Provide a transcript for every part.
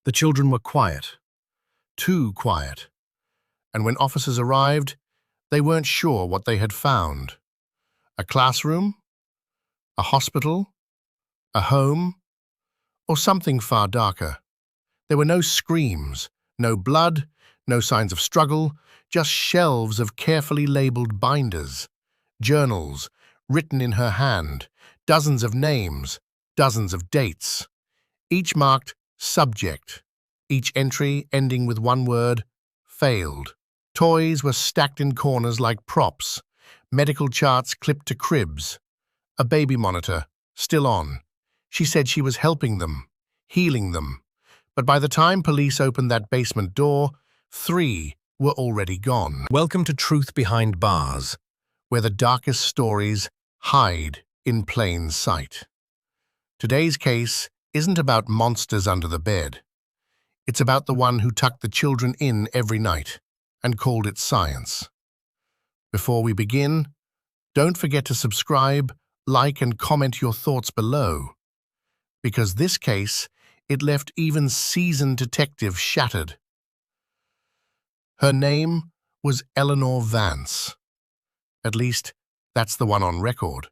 The children were quiet, too quiet, and when officers arrived, they weren't sure what they had found. A classroom? A hospital? A home? Or something far darker. There were no screams, no blood, no signs of struggle, just shelves of carefully labeled binders, journals, written in her hand, dozens of names, dozens of dates, each marked subject, each entry ending with one word, failed. Toys were stacked in corners like props, medical charts clipped to cribs, a baby monitor, still on. She said she was helping them, healing them, but by the time police opened that basement door, 3 were already gone. Welcome to Truth Behind Bars, where the darkest stories hide in plain sight. Today's case isn't about monsters under the bed. It's about the one who tucked the children in every night and called it science. Before we begin, don't forget to subscribe, like, and comment your thoughts below. Because this case, it left even seasoned detectives shattered. Her name was Eleanor Vance. At least, that's the one on record.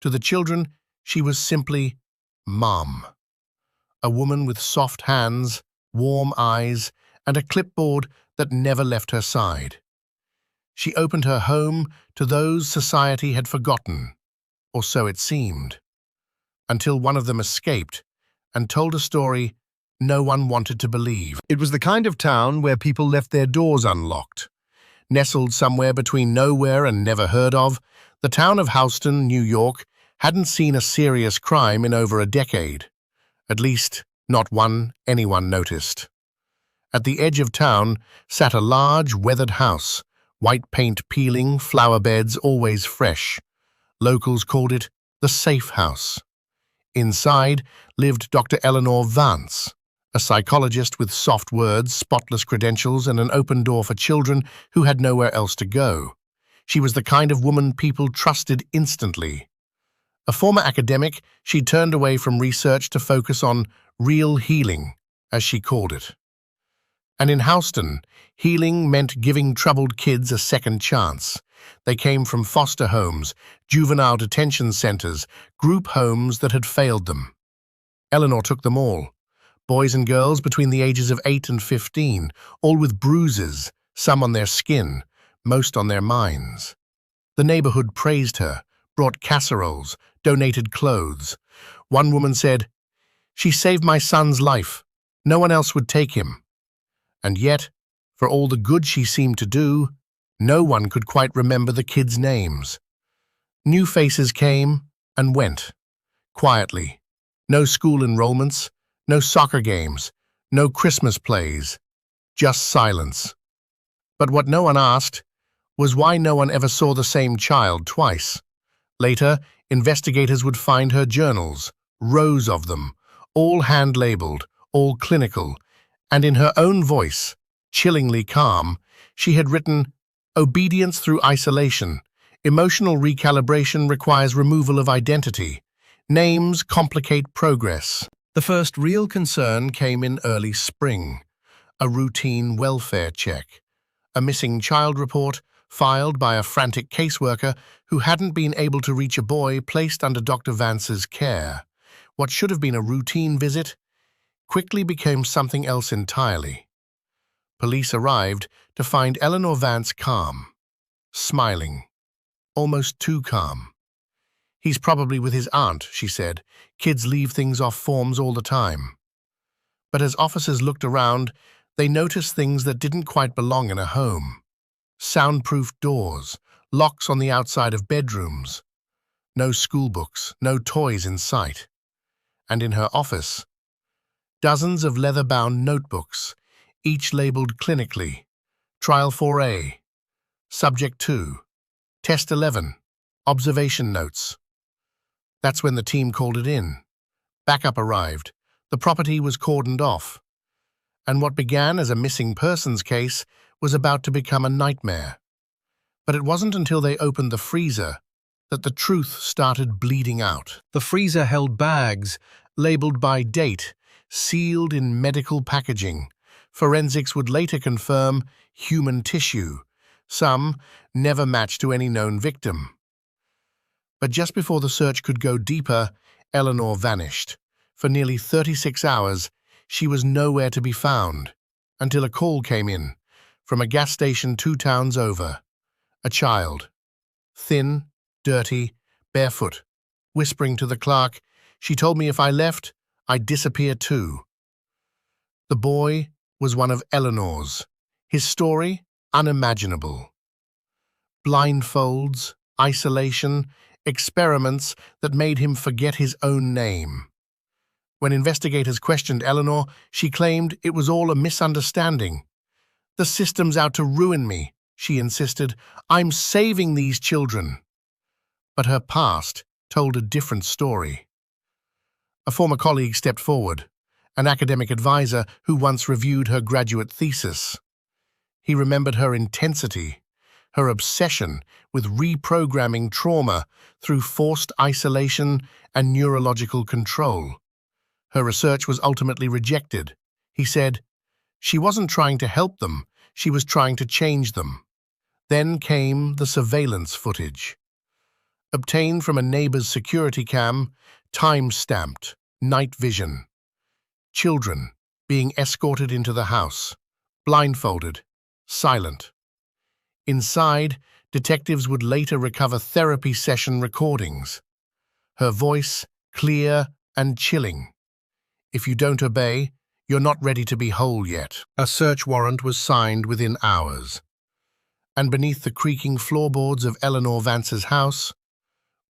To the children, she was simply Mom. A woman with soft hands, warm eyes, and a clipboard that never left her side. She opened her home to those society had forgotten, or so it seemed, until one of them escaped and told a story no one wanted to believe. It was the kind of town where people left their doors unlocked. Nestled somewhere between nowhere and never heard of, the town of Houston, New York, hadn't seen a serious crime in over a decade. At least, not one anyone noticed. At the edge of town sat a large, weathered house, white paint peeling, flower beds always fresh. Locals called it the safe house. Inside lived Dr. Eleanor Vance, a psychologist with soft words, spotless credentials, and an open door for children who had nowhere else to go. She was the kind of woman people trusted instantly. A former academic, she turned away from research to focus on real healing, as she called it. And in Houston, healing meant giving troubled kids a second chance. They came from foster homes, juvenile detention centers, group homes that had failed them. Eleanor took them all. Boys and girls between the ages of 8 and 15, all with bruises, some on their skin, most on their minds. The neighborhood praised her, brought casseroles, donated clothes. One woman said, "She saved my son's life. No one else would take him." And yet, for all the good she seemed to do, no one could quite remember the kids' names. New faces came and went, quietly. No school enrollments, no soccer games, no Christmas plays, just silence. But what no one asked was why no one ever saw the same child twice. Later, investigators would find her journals, rows of them, all hand-labeled, all clinical, and in her own voice, chillingly calm, she had written, "Obedience through isolation. Emotional recalibration requires removal of identity. Names complicate progress." The first real concern came in early spring. A routine welfare check. A missing child report filed by a frantic caseworker who hadn't been able to reach a boy placed under Dr. Vance's care. What should have been a routine visit quickly became something else entirely. Police arrived to find Eleanor Vance calm, smiling, almost too calm. "He's probably with his aunt," she said. "Kids leave things off forms all the time." But as officers looked around, they noticed things that didn't quite belong in a home. Soundproof doors, locks on the outside of bedrooms. No schoolbooks, no toys in sight. And in her office, dozens of leather-bound notebooks, each labeled clinically, Trial 4A, Subject 2, Test 11, Observation Notes. That's when the team called it in. Backup arrived. The property was cordoned off. And what began as a missing persons case was about to become a nightmare. But it wasn't until they opened the freezer that the truth started bleeding out. The freezer held bags, labeled by date, sealed in medical packaging. Forensics would later confirm human tissue. Some never matched to any known victim. But just before the search could go deeper, Eleanor vanished. For nearly 36 hours, she was nowhere to be found, until a call came in from a gas station 2 towns over. A child, thin, dirty, barefoot, whispering to the clerk, "She told me if I left, I'd disappear too." The boy was one of Eleanor's. His story, unimaginable. Blindfolds, isolation, experiments that made him forget his own name. When investigators questioned Eleanor, she claimed it was all a misunderstanding. "The system's out to ruin me," she insisted. "I'm saving these children." But her past told a different story. A former colleague stepped forward, an academic advisor who once reviewed her graduate thesis. He remembered her intensity, her obsession with reprogramming trauma through forced isolation and neurological control. Her research was ultimately rejected. He said, "She wasn't trying to help them, she was trying to change them." Then came the surveillance footage. Obtained from a neighbor's security cam, time-stamped, night vision. Children being escorted into the house, blindfolded, silent. Inside, detectives would later recover therapy session recordings. Her voice clear and chilling. "If you don't obey, you're not ready to be whole yet." A search warrant was signed within hours. And beneath the creaking floorboards of Eleanor Vance's house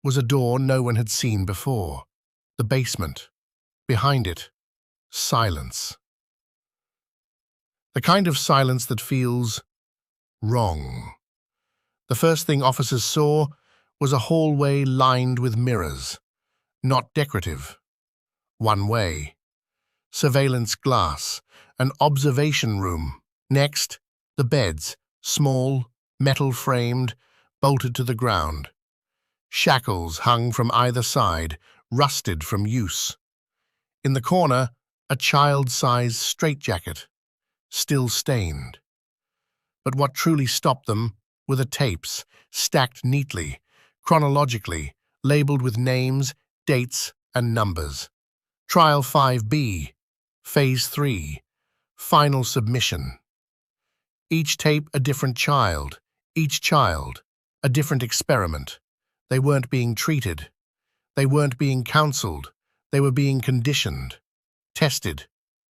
was a door no one had seen before. The basement. Behind it, silence. The kind of silence that feels wrong. The first thing officers saw was a hallway lined with mirrors, not decorative. One way. Surveillance glass, an observation room. Next, the beds, small, metal-framed, bolted to the ground. Shackles hung from either side, rusted from use. In the corner, a child-sized straitjacket, still stained. But what truly stopped them were the tapes, stacked neatly, chronologically, labeled with names, dates, and numbers. Trial 5B, Phase 3, Final Submission. Each tape a different child, each child a different experiment. They weren't being treated. They weren't being counseled. They were being conditioned, tested,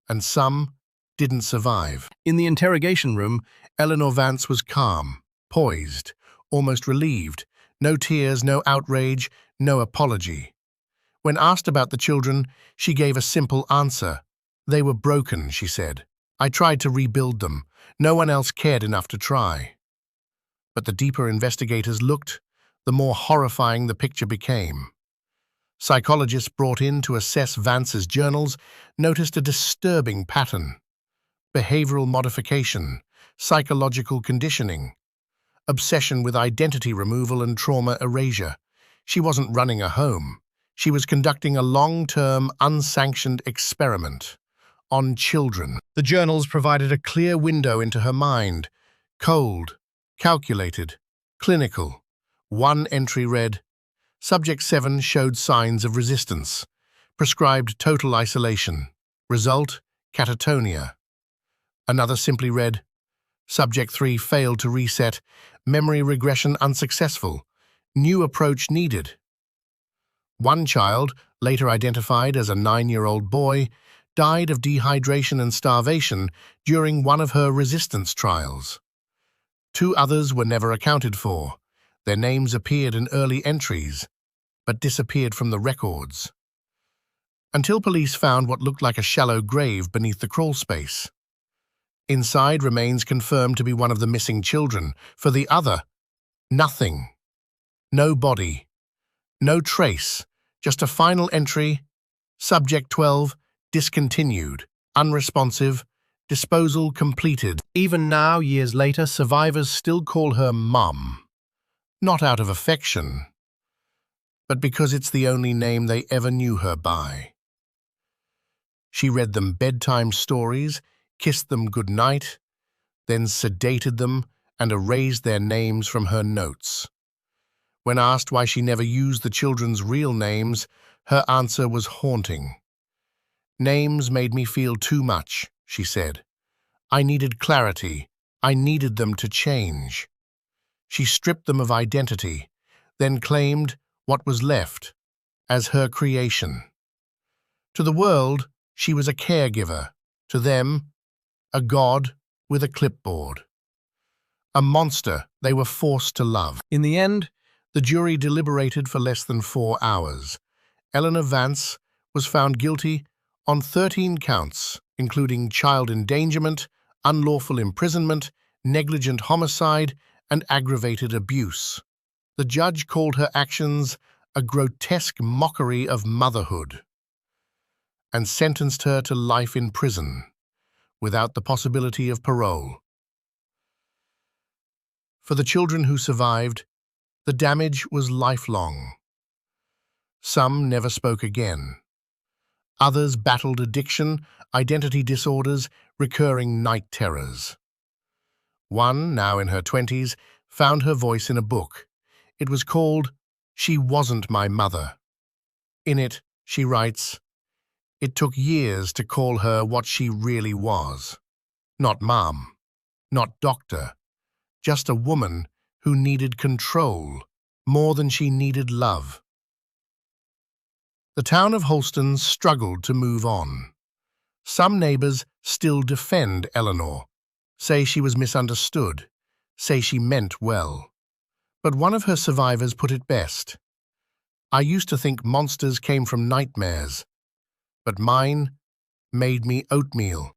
and some didn't survive. In the interrogation room, Eleanor Vance was calm, poised, almost relieved. No tears, no outrage, no apology. When asked about the children, she gave a simple answer. "They were broken," she said. "I tried to rebuild them. No one else cared enough to try." But the deeper investigators looked, the more horrifying the picture became. Psychologists brought in to assess Vance's journals noticed a disturbing pattern. Behavioral modification, psychological conditioning, obsession with identity removal and trauma erasure. She wasn't running a home. She was conducting a long-term, unsanctioned experiment on children. The journals provided a clear window into her mind. Cold, calculated, clinical. One entry read, "Subject 7 showed signs of resistance. Prescribed total isolation. Result, catatonia." Another simply read, "Subject 3 failed to reset. Memory regression unsuccessful. New approach needed." One child, later identified as a 9-year-old boy, died of dehydration and starvation during one of her resistance trials. 2 others were never accounted for. Their names appeared in early entries, but disappeared from the records. Until police found what looked like a shallow grave beneath the crawl space. Inside remains confirmed to be one of the missing children. For the other, nothing. No body. No trace. Just a final entry. Subject 12, discontinued, unresponsive, disposal completed. Even now, years later, survivors still call her Mum. Not out of affection, but because it's the only name they ever knew her by. She read them bedtime stories, kissed them good night, then sedated them and erased their names from her notes. When asked why she never used the children's real names, her answer was haunting. "Names made me feel too much," she said. "I needed clarity. I needed them to change." She stripped them of identity, then claimed what was left as her creation. To the world, she was a caregiver. To them, a god with a clipboard. A monster they were forced to love. In the end, the jury deliberated for less than 4 hours. Eleanor Vance was found guilty on 13 counts, including child endangerment, unlawful imprisonment, negligent homicide, and aggravated abuse. The judge called her actions a grotesque mockery of motherhood and sentenced her to life in prison without the possibility of parole. For the children who survived, the damage was lifelong. Some never spoke again. Others battled addiction, identity disorders, recurring night terrors. One, now in her 20s, found her voice in a book. It was called "She Wasn't My Mother." In it, she writes, "It took years to call her what she really was. Not mom, not doctor, just a woman who needed control more than she needed love." The town of Holston struggled to move on. Some neighbors still defend Eleanor, say she was misunderstood, say she meant well. But one of her survivors put it best. "I used to think monsters came from nightmares, but mine made me oatmeal."